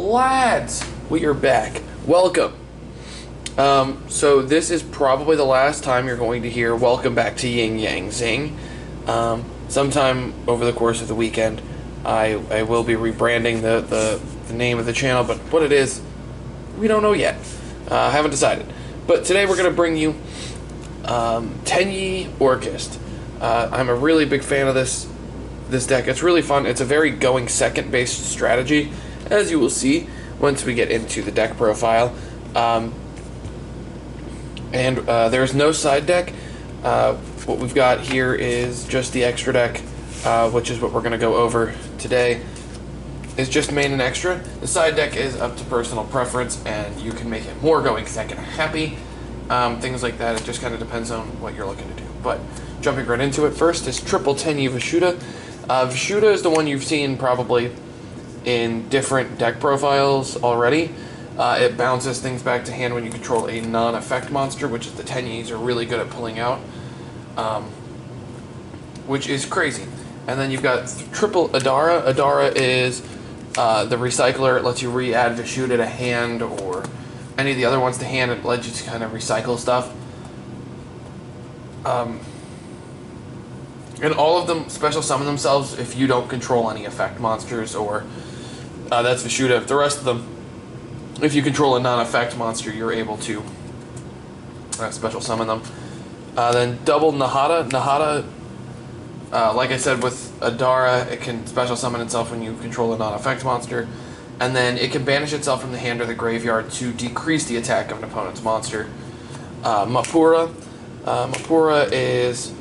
Lads, we are back. Welcome. So this is probably the last time you're going to hear "Welcome back to Yin Yang Zing." Sometime over the course of the weekend, I will be rebranding the name of the channel, but what it is, we don't know yet. Haven't decided. But today we're going to bring you Tenyi Orcust. I'm a really big fan of this deck. It's really fun. It's a very going second based strategy, as you will see once we get into the deck profile. There's no side deck. What we've got here is just the extra deck, which is what we're going to go over today. Is just main and extra. The side deck is up to personal preference, and you can make it more going second happy. Things like that. It just kind of depends on what you're looking to do. But jumping right into it, first is triple Tenyi Vishuddha. Vishuddha is the one you've seen probably in different deck profiles already. It bounces things back to hand when you control a non-effect monster, which is the Tenyis are really good at pulling out, which is crazy. And then you've got triple Adara. Adara is the recycler. It lets you re-add Vishuddha to hand, or any of the other ones to hand. It lets you to kind of recycle stuff. And all of them special summon themselves if you don't control any effect monsters, or that's Vishuddha. The rest of them, if you control a non-effect monster, you're able to special summon them. Then double Nahata. Nahata, like I said with Adara, it can special summon itself when you control a non-effect monster. And then it can banish itself from the hand or the graveyard to decrease the attack of an opponent's monster. Mapura. Mapura is...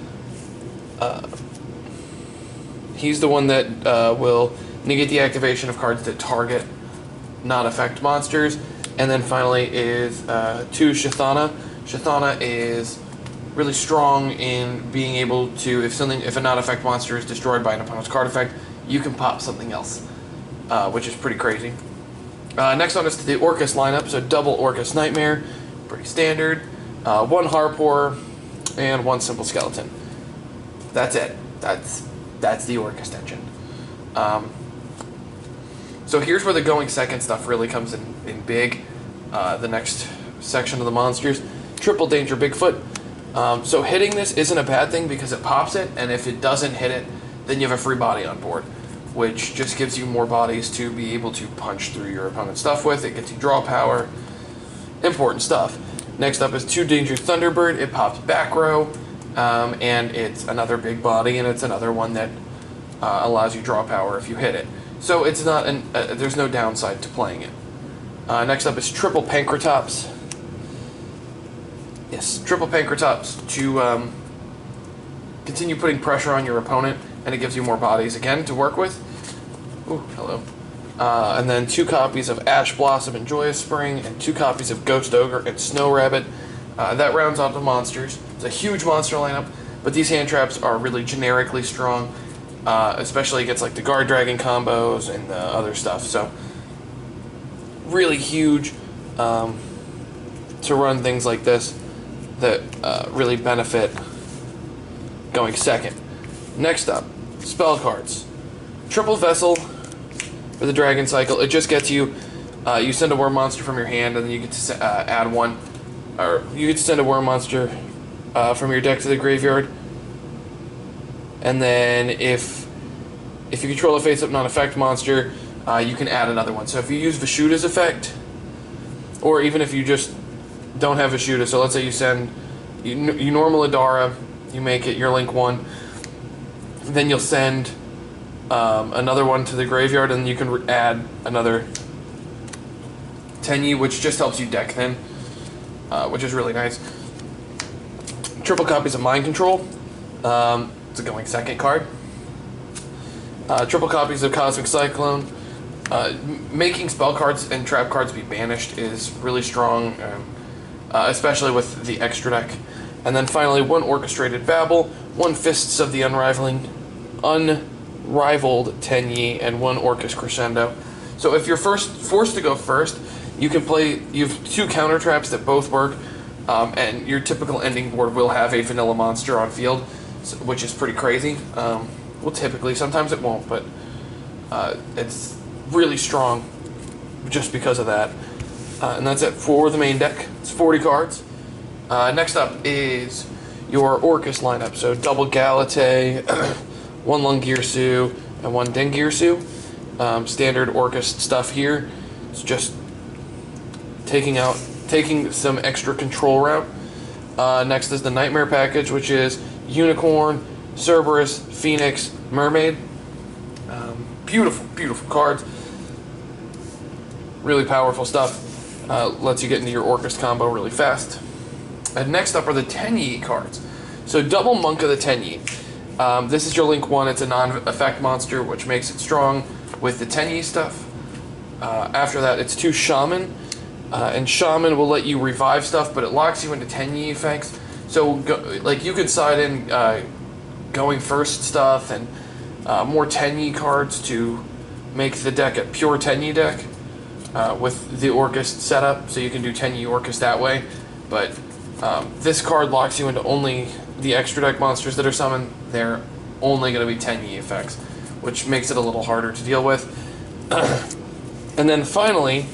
he's the one that will negate the activation of cards that target non-effect monsters. And then finally is 2 Shathana. Shathana is really strong in being able to, if a non-effect monster is destroyed by an opponent's card effect, you can pop something else, which is pretty crazy. Next on is the Orcust lineup, so double Orcust Nightmare, pretty standard, 1 Harpor, and 1 Simple Skeleton. That's it. That's the Orcust engine. So here's where the going second stuff really comes in big. The next section of the monsters. Triple Danger Bigfoot. So hitting this isn't a bad thing because it pops it, and if it doesn't hit it, then you have a free body on board, which just gives you more bodies to be able to punch through your opponent's stuff with. It gets you draw power. Important stuff. Next up is 2 Danger Thunderbird. It pops back row, and it's another big body, and it's another one that allows you draw power if you hit it. So it's not there's no downside to playing it. Next up is triple Pancratops. Yes, triple Pancratops to continue putting pressure on your opponent, and it gives you more bodies again to work with. Ooh, hello. And then 2 copies of Ash Blossom and Joyous Spring, and 2 copies of Ghost Ogre and Snow Rabbit. That rounds out the monsters. It's a huge monster lineup, but these hand traps are really generically strong. Especially against like the Guard Dragon combos and the other stuff. So really huge to run things like this that really benefit going second. Next up, spell cards. Triple Vessel for the Dragon Cycle. It just gets you, you send a Worm Monster from your hand, and then you get to add one, or you get to send a Worm Monster from your deck to the graveyard. And then if you control a face-up non-effect monster, you can add another one. So if you use Vishuddha's effect, or even if you just don't have Vishuddha, so let's say you send you normal Adara, you make it your link 1, then you'll send another one to the graveyard, and you can add another Tenyi, which just helps you deck thin, which is really nice. Triple copies of Mind Control. It's a going second card. Triple copies of Cosmic Cyclone. Making spell cards and trap cards be banished is really strong, especially with the extra deck. And then finally, 1 Orchestrated Babble, 1 Fists of the Unrivaled Tenyi, and 1 Orcust Crescendo. So if you're forced to go first, you can play. You have 2 counter traps that both work, and your typical ending board will have a vanilla monster on field, which is pretty crazy. Well, typically, sometimes it won't, but it's really strong just because of that. And that's it for the main deck. It's 40 cards. Next up is your Orcust lineup. So double Galate, one Lungirsu, and one Dengirsu. Standard Orcust stuff here. It's just taking some extra control route. Next is the Nightmare package, which is Unicorn, Cerberus, Phoenix, Mermaid. Beautiful, beautiful cards. Really powerful stuff. Lets you get into your Orcust combo really fast. And next up are the Tenyi cards. So double Monk of the Tenyi. This is your Link 1. It's a non-effect monster, which makes it strong with the Tenyi stuff. After that, it's 2 Shaman. And Shaman will let you revive stuff, but it locks you into Tenyi effects. So you could side in going first stuff and more Tenyi cards to make the deck a pure Tenyi deck with the Orcust setup. So you can do Tenyi Orcust that way. But this card locks you into only the extra deck monsters that are summoned. They're only going to be Tenyi effects, which makes it a little harder to deal with. And then finally,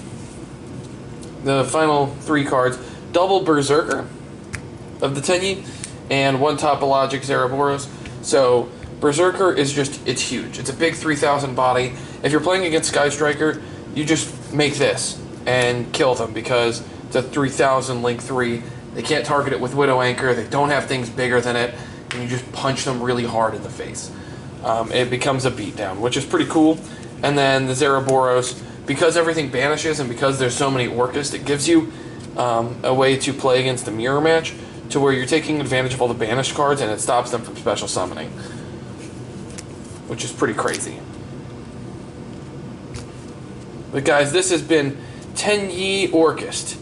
the final 3 cards, double Berserker of the Tenyi, and 1 Topologic Zeraboros. So Berserker is it's huge. It's a big 3,000 body. If you're playing against Sky Striker, you just make this and kill them because it's a 3,000 Link 3. They can't target it with Widow Anchor. They don't have things bigger than it, and you just punch them really hard in the face. It becomes a beatdown, which is pretty cool. And then the Zeraboros, because everything banishes and because there's so many Orcust, it gives you a way to play against the mirror match to where you're taking advantage of all the banished cards and it stops them from special summoning, which is pretty crazy. But guys, this has been Tenyi Orcust,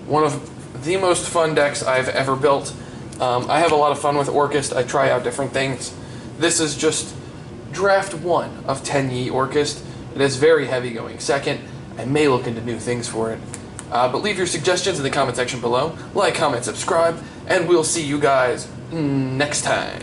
one of the most fun decks I've ever built. I have a lot of fun with Orcust. I try out different things. This is just draft 1 of Tenyi Orcust. It is very heavy going second. I may look into new things for it. But leave your suggestions in the comment section below. Like, comment, subscribe, and we'll see you guys next time.